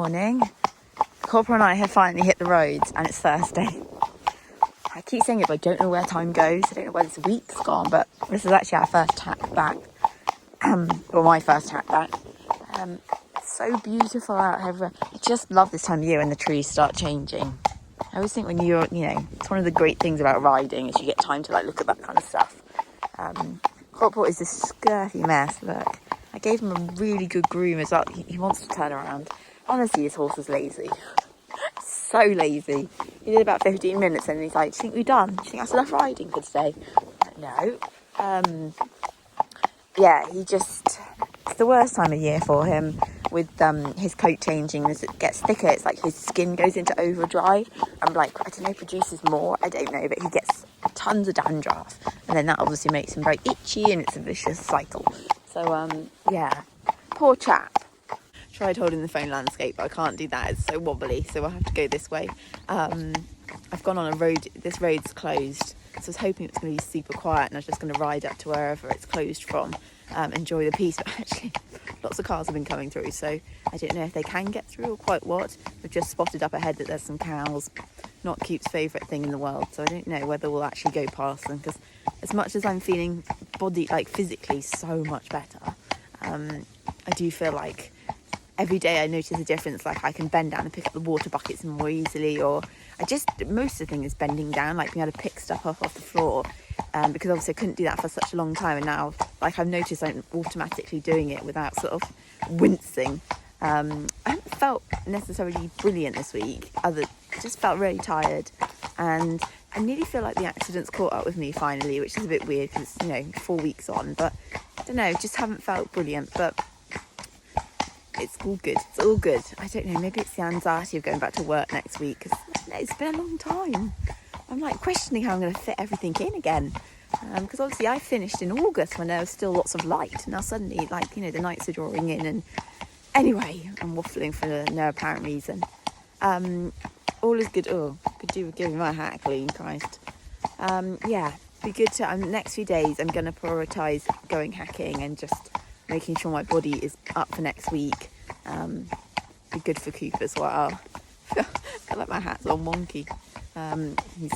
morning. Corporal and I have finally hit the roads and it's Thursday. I keep saying it, but I don't know where time goes. I don't know where this week's gone, but this is actually our first tack back. Or my first tack back. It's so beautiful out here. I just love this time of year when the trees start changing. I always think when you're, it's one of the great things about riding is you get time to look at that kind of stuff. Corporal is this skirty mess, look. I gave him a really good groom as well. He wants to turn around. Honestly, this horse is lazy. So lazy. He did about 15 minutes and he's like, do you think we're done? Do you think that's enough riding for today? No. It's the worst time of year for him with his coat changing. As it gets thicker, it's like his skin goes into overdrive. I'm like, I don't know, produces more. I don't know, but he gets tons of dandruff. And then that obviously makes him very itchy and it's a vicious cycle. So, poor chap. Tried holding the phone landscape, but I can't do that. It's so wobbly, so I'll have to go this way. I've gone on a road. This road's closed, so I was hoping it was going to be super quiet and I was just going to ride up to wherever it's closed from, enjoy the peace. But actually, lots of cars have been coming through, so I don't know if they can get through or quite what. We've just spotted up ahead that there's some cows. Not Coop's favourite thing in the world, so I don't know whether we'll actually go past them, because as much as I'm feeling physically so much better, I do feel like every day I notice a difference. Like I can bend down and pick up the water buckets more easily, or most of the thing is bending down, being able to pick stuff up off the floor, because obviously I couldn't do that for such a long time, and now I've noticed I'm automatically doing it without sort of wincing. I haven't felt necessarily brilliant this week, just felt really tired, and I nearly feel like the accident's caught up with me finally, which is a bit weird because it's 4 weeks on, but I don't know, just haven't felt brilliant. But it's all good. I don't know, maybe it's the anxiety of going back to work next week, because it's been a long time. I'm questioning how I'm going to fit everything in again, because obviously I finished in August when there was still lots of light. Now suddenly the nights are drawing in, and anyway, I'm waffling for no apparent reason. All is good. Could do with giving my hat clean, Christ. Be good to next few days I'm going to prioritise going hacking and just making sure my body is up for next week. Be good for Coop as well. I feel like my hat's all wonky.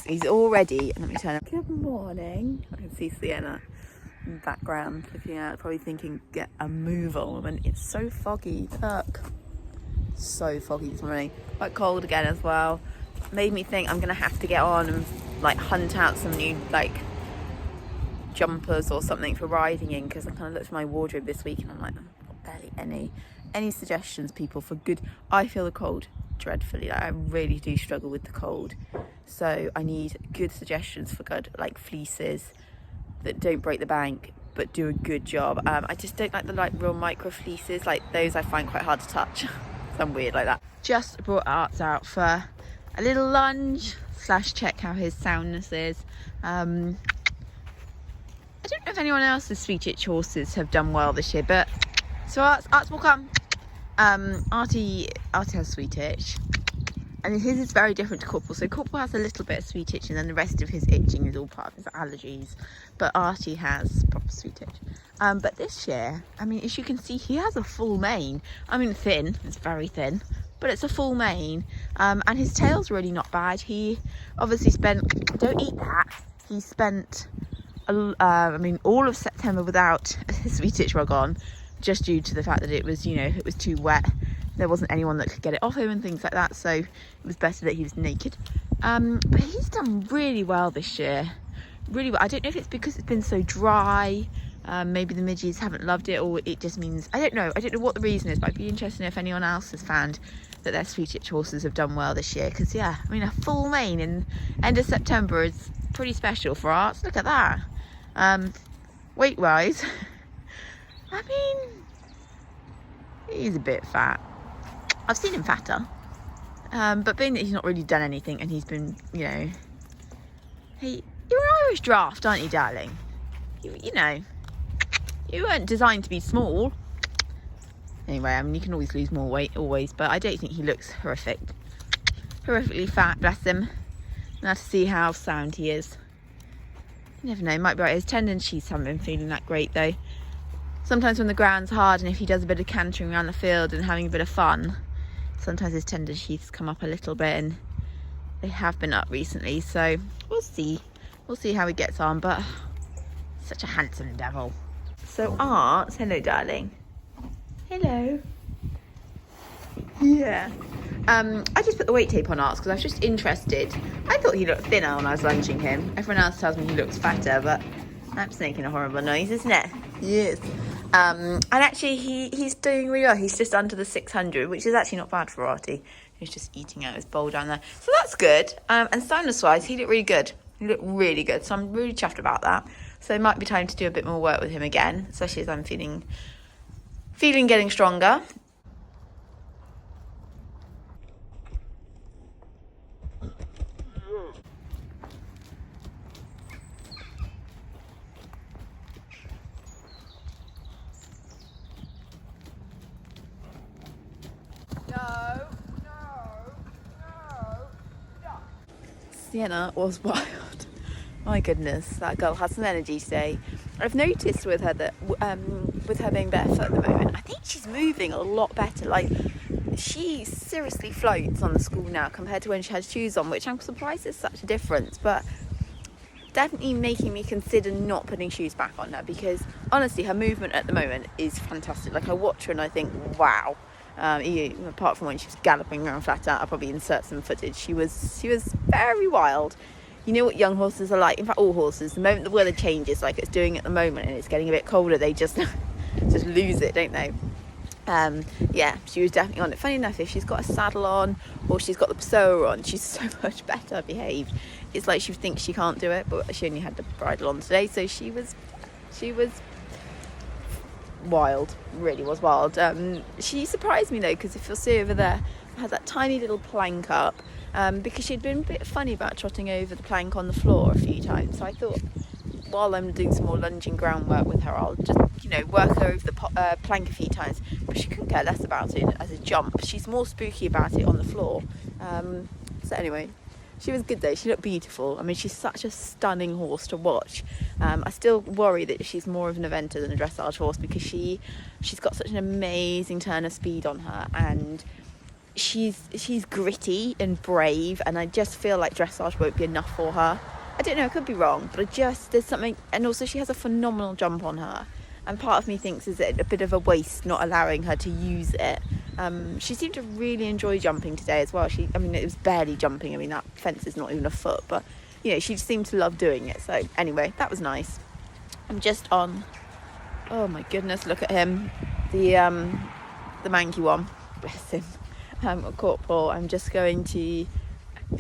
He's all ready. Let me turn up. Good morning. I can see Sienna in the background looking out, probably thinking, get a move on. And it's so foggy. Look. So foggy this morning. Quite cold again as well. Made me think I'm going to have to get on and hunt out some new jumpers or something for riding in, because I kind of looked at my wardrobe this week and I'm like, I've got barely any suggestions, people, for good. I feel the cold dreadfully. I really do struggle with the cold, so I need good suggestions for good fleeces that don't break the bank but do a good job. I just don't like the real micro fleeces, those I find quite hard to touch. Some weird like that. Just brought Arts out for a little lunge / check how his soundness is. I don't know if anyone else's sweet itch horses have done well this year, but so Arts will come. Artie has sweet itch, and his is very different to Corporal. So Corporal has a little bit of sweet itch, and then the rest of his itching is all part of his allergies. But Artie has proper sweet itch. But this year, as you can see, he has a full mane. Thin. It's very thin, but it's a full mane. And his tail's really not bad. He obviously spent. Don't eat that. He spent. All of September without a sweet itch rug on, just due to the fact that it was too wet. There wasn't anyone that could get it off him and things like that, so it was better that he was naked. But he's done really well this year, really well. I don't know if it's because it's been so dry, maybe the midges haven't loved it, or it just means, I don't know what the reason is, but I'd be interested if anyone else has found that their sweet itch horses have done well this year, because a full mane in end of September is pretty special for Arts. Look at that. Weight wise, he's a bit fat. I've seen him fatter, but being that he's not really done anything, and he's been, you're an Irish draft, aren't you, darling? You weren't designed to be small. Anyway, you can always lose more weight, always, but I don't think he looks horrifically fat, bless him. Now to see how sound he is. You never know, might be right. His tendon sheaths haven't been feeling that great though. Sometimes when the ground's hard and if he does a bit of cantering around the field and having a bit of fun, sometimes his tender sheaths come up a little bit, and they have been up recently, so we'll see how he gets on. But such a handsome devil. So Arts, hello darling. Hello. Yeah. I just put the weight tape on Arts because I was just interested. I thought he looked thinner when I was lunging him. Everyone else tells me he looks fatter, but that's making a horrible noise, isn't it? Yes. And actually he's doing really well. He's just under the 600, which is actually not bad for Artie. He's just eating out his bowl down there. So that's good. And soundness-wise, he looked really good. He looked really good. So I'm really chuffed about that. So it might be time to do a bit more work with him again, especially as I'm feeling getting stronger. Sienna was wild. My goodness, that girl has some energy today. I've noticed with her that with her being barefoot at the moment, I think she's moving a lot better. Like, she seriously floats on the school now compared to when she had shoes on, which I'm surprised is such a difference, but definitely making me consider not putting shoes back on her, because honestly her movement at the moment is fantastic. Like, I watch her and I think, wow. Apart from when she was galloping around flat out, I'll probably insert some footage. She was very wild. You know what young horses are like. In fact, all horses, the moment the weather changes like it's doing at the moment and it's getting a bit colder, they just lose it, don't they? Yeah, she was definitely on it. Funny enough, if she's got a saddle on or she's got the pursuer on, she's so much better behaved. It's like she thinks she can't do it, but she only had the bridle on today, so she was wild, really was wild. She surprised me though, because if you'll see over there, I had that tiny little plank up, because she'd been a bit funny about trotting over the plank on the floor a few times. So I thought, while I'm doing some more lunging groundwork with her, I'll just, work her over the plank a few times. But she couldn't care less about it as a jump. She's more spooky about it on the floor. So anyway, she was good though. She looked beautiful. I mean, she's such a stunning horse to watch. I still worry that she's more of an eventer than a dressage horse, because she's got such an amazing turn of speed on her, and she's gritty and brave, and I just feel like dressage won't be enough for her. I don't know, I could be wrong, but there's something. And also she has a phenomenal jump on her, and part of me thinks is it a bit of a waste not allowing her to use it. She seemed to really enjoy jumping today as well. It was barely jumping. I mean, that fence is not even a foot, but she seemed to love doing it. So anyway, that was nice. I'm just on, oh my goodness, look at him, the manky one, bless him. Corporal. I'm just going to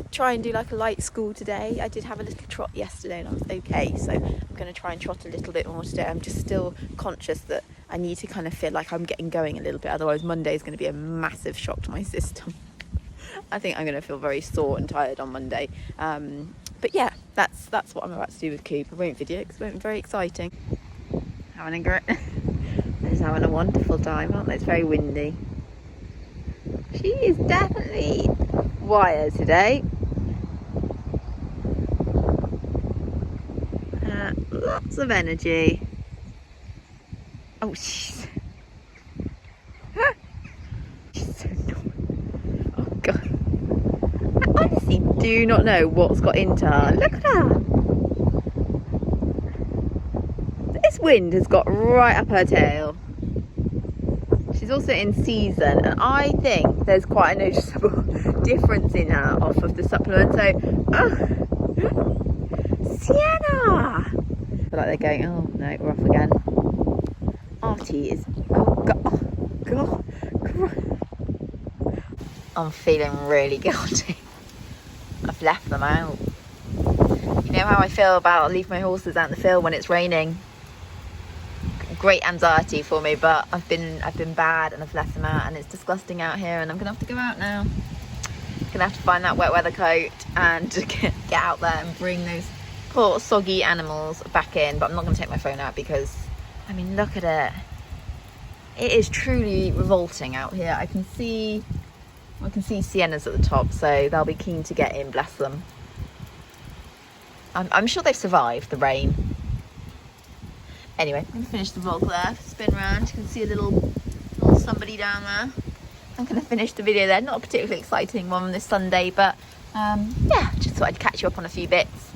try and do like a light school today. I did have a little trot yesterday and I was okay, so I'm going to try and trot a little bit more today. I'm just still conscious that I need to kind of feel like I'm getting going a little bit, otherwise Monday is going to be a massive shock to my system. I think I'm going to feel very sore and tired on Monday. But yeah, that's what I'm about to do with Coop. I won't video it because it won't be very exciting. They're just having a wonderful time, aren't they? It's very windy. She is definitely wired today. Lots of energy. Oh, she's so annoying. Oh God. I honestly do not know what's got into her. Look at her. This wind has got right up her tail. She's also in season, and I think there's quite a noticeable difference in her off of the supplement. So, Sienna! I feel like they're going, oh no, we're off again. Artie is, oh God. I'm feeling really guilty. I've left them out. You know how I feel about leaving my horses out in the field when it's raining. Great anxiety for me, but I've been bad and I've left them out, and it's disgusting out here, and I'm gonna have to go out now. Gonna have to find that wet weather coat and get out there and bring those poor soggy animals back in. But I'm not gonna take my phone out because, I mean, look at it. It is truly revolting out here. I can see Sienna's at the top, so they'll be keen to get in, bless them. I'm sure they've survived the rain. Anyway, I'm going to finish the vlog there. Spin round. You can see a little somebody down there. I'm going to finish the video there. Not a particularly exciting one this Sunday, but yeah, just thought I'd catch you up on a few bits.